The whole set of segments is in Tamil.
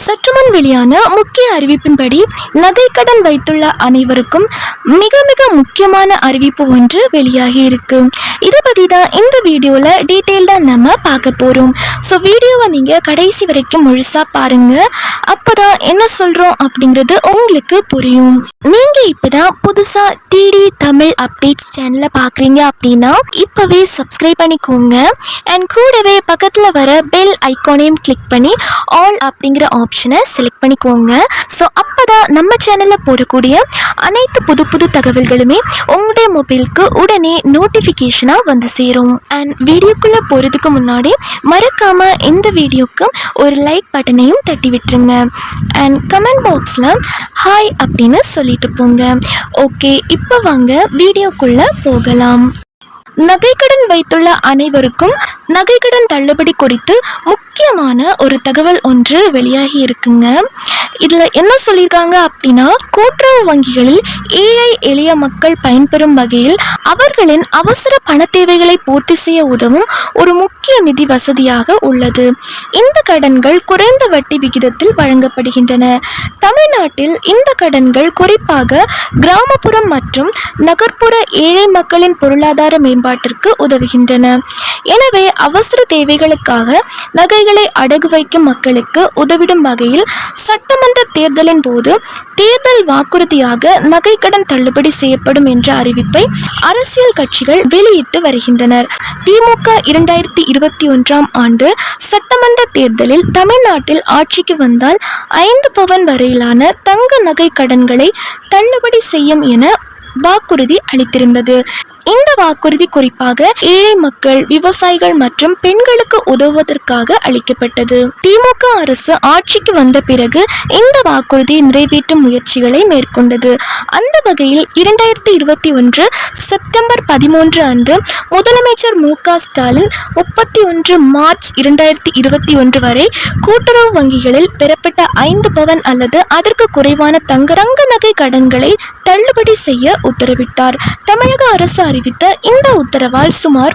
சற்றுமுன் வெளியான முக்கிய அறிவிப்பின்படி நகைக்கடன் வைத்துள்ள அனைவருக்கும் மிக மிக முக்கியமான அறிவிப்பு ஒன்று வெளியாகி இருக்கு. இதை பற்றி தான் இந்த வீடியோவில் டீட்டெயில்டாக நம்ம பார்க்க போகிறோம். ஸோ வீடியோவை நீங்கள் கடைசி வரைக்கும் முழுசாக பாருங்கள். அப்போ தான் என்ன சொல்கிறோம் அப்படிங்கிறது உங்களுக்கு புரியும். நீங்கள் இப்போ தான் புதுசாக டிடி தமிழ் அப்டேட்ஸ் சேனலை பார்க்குறீங்க அப்படின்னா இப்போவே சப்ஸ்கிரைப் பண்ணிக்கோங்க. அண்ட் கூடவே பக்கத்தில் வர பெல் ஐக்கானையும் கிளிக் பண்ணி ஆல் அப்படிங்கிற ஆப்ஷனை செலக்ட் பண்ணிக்கோங்க. ஸோ அப்போ தான் நம்ம சேனலில் போடக்கூடிய அனைத்து புது புது தகவல்களுமே உங்களுடைய மொபைலுக்கு உடனே நோட்டிஃபிகேஷனாக வந்து சேரும். அண்ட் வீடியோக்குள்ளே போகிறதுக்கு முன்னாடி மறக்காமல் இந்த வீடியோக்கு ஒரு லைக் பட்டனையும் தட்டி விட்டுருங்க. அண்ட் கமெண்ட் பாக்ஸில் ஹாய் அப்படின்னு சொல்லிட்டு போங்க. ஓகே, இப்போ வாங்க வீடியோக்குள்ளே போகலாம். நகைக்கடன் வைத்துள்ள அனைவருக்கும் நகைக்கடன் தள்ளுபடி குறித்து முக்கியமான ஒரு தகவல் ஒன்று வெளியாகி இருக்குங்க. இதில் என்ன சொல்லியிருக்காங்க அப்படின்னா, கூட்டுறவு வங்கிகளில் ஏழை எளிய மக்கள் பயன்பெறும் வகையில் அவர்களின் அவசர பண தேவைகளை பூர்த்தி செய்ய உதவும் ஒரு முக்கிய நிதி வசதியாக உள்ளது. இந்த கடன்கள் குறைந்த வட்டி விகிதத்தில் வழங்கப்படுகின்றன. தமிழ்நாட்டில் இந்த கடன்கள் குறிப்பாக கிராமப்புறம் மற்றும் நகர்ப்புற ஏழை மக்களின் பொருளாதார மேம்பாட்டிற்கு உதவுகின்றன. எனவே அவசர தேவைகளுக்காக நகைகளை அடகு வைக்கும் மக்களுக்கு உதவிடும் வகையில் சட்டமன்ற தேர்தலின் போது தேர்தல் வாக்குறுதியாக நகைக்கடன் தள்ளுபடி செய்யப்படும் என்ற அறிவிப்பை அரசியல் கட்சிகள் வெளியிட்டு வருகின்றனர். திமுக 2021 ஆண்டு சட்டமன்ற தேர்தலில் தமிழ்நாட்டில் ஆட்சிக்கு வந்தால் 5 பவன் வரையிலான தங்க நகை கடன்களை தள்ளுபடி செய்யும் என வாக்குறுதி அளித்திருந்தது. இந்த வாக்குறுதி குறிப்பாக ஏழை மக்கள், விவசாயிகள் மற்றும் பெண்களுக்கு உதவுவதற்காக அளிக்கப்பட்டது. திமுக அரசு ஆட்சிக்கு வந்த பிறகு இந்த வாக்குறுதியை நிறைவேற்றும் முயற்சிகளை மேற்கொண்டது. அந்த வகையில் 2021 செப்டம்பர் 13 அன்று முதலமைச்சர் மு.க. ஸ்டாலின் 31 மார்ச் 2021 வரை கூட்டுறவு வங்கிகளில் பெறப்பட்ட 5 பவன் அல்லது அதற்கு குறைவான தங்க நகை கடன்களை தள்ளுபடி செய்ய உத்தரவிட்டார். தமிழக அரசு அறிவித்த இந்த உத்தரவால் சுமார்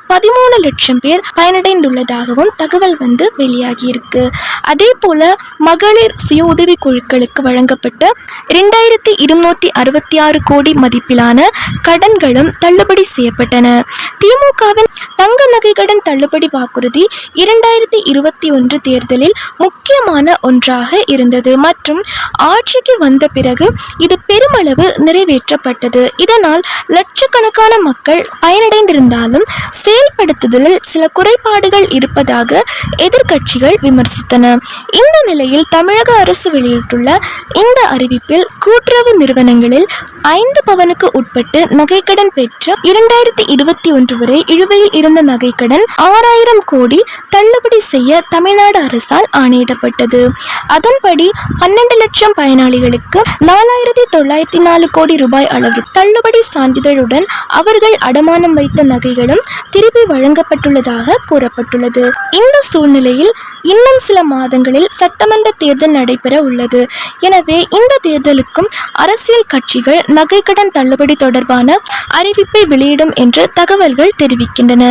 13 லட்சம் பேர் பயனடைந்துள்ளதாகவும் தகவல் வெளியாகி இருக்கு. அதே போல மகளிர் சுய உதவி குழுக்களுக்கு வழங்கப்பட்ட 2266 கோடி மதிப்பிலான கடன்களும் தள்ளுபடி செய்யப்பட்டன. திமுகவின் தங்க நகை கடன் தள்ளுபடி வாக்குறுதி 2021 தேர்தலில் முக்கியமான ஒன்றாக இருந்தது மற்றும் ஆட்சிக்கு வந்த பிறகு இது பெருமளவு நிறைவேற்றப்பட்டது. இதனால் லட்சக்கணக்கான மக்கள் பயனடைந்திருந்தாலும் செயல்படுத்துதலில் சில குறைபாடுகள் இருப்பதாக எதிர்க்கட்சிகள் விமர்சித்தன. இந்த நிலையில் தமிழக அரசு வெளியிட்டுள்ள இந்த அறிவிப்பில் கூட்டுறவு நிறுவனங்களில் 5 பவனுக்கு உட்பட்டு நகைக்கடன் பெற்று 2021 வரை இழுவையில் இருந்த நகைக்கடன் 6000 கோடி தள்ளுபடி செய்ய தமிழ்நாடு அரசால் ஆணையிடப்பட்டது. அதன்படி 12 லட்சம் பயனாளிகளுக்கு 4904 கோடி ரூபாய் அளவு தள்ளுபடி சான்றிதழுடன் அவர்கள் அடமானம் வைத்த நகைகளும் திருப்பி வழங்கப்பட்டுள்ளதாக கூறப்பட்டுள்ளது. இந்த சூழ்நிலையில் இன்னும் சில மாதங்களில் சட்டமன்ற தேர்தல் நடைபெற உள்ளது. எனவே இந்த தேர்தலுக்கும் அரசியல் கட்சிகள் நகைக்கடன் தள்ளுபடி தொடர்பான அறிவிப்பை வெளியிடும் என்று தகவல்கள் தெரிவிக்கின்றன.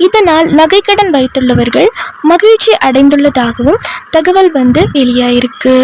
இதனால் நகைக்கடன் வைத்துள்ளவர்கள் மகிழ்ச்சி அடைந்துள்ளதாகவும் தகவல் வெளியாயிருக்கு.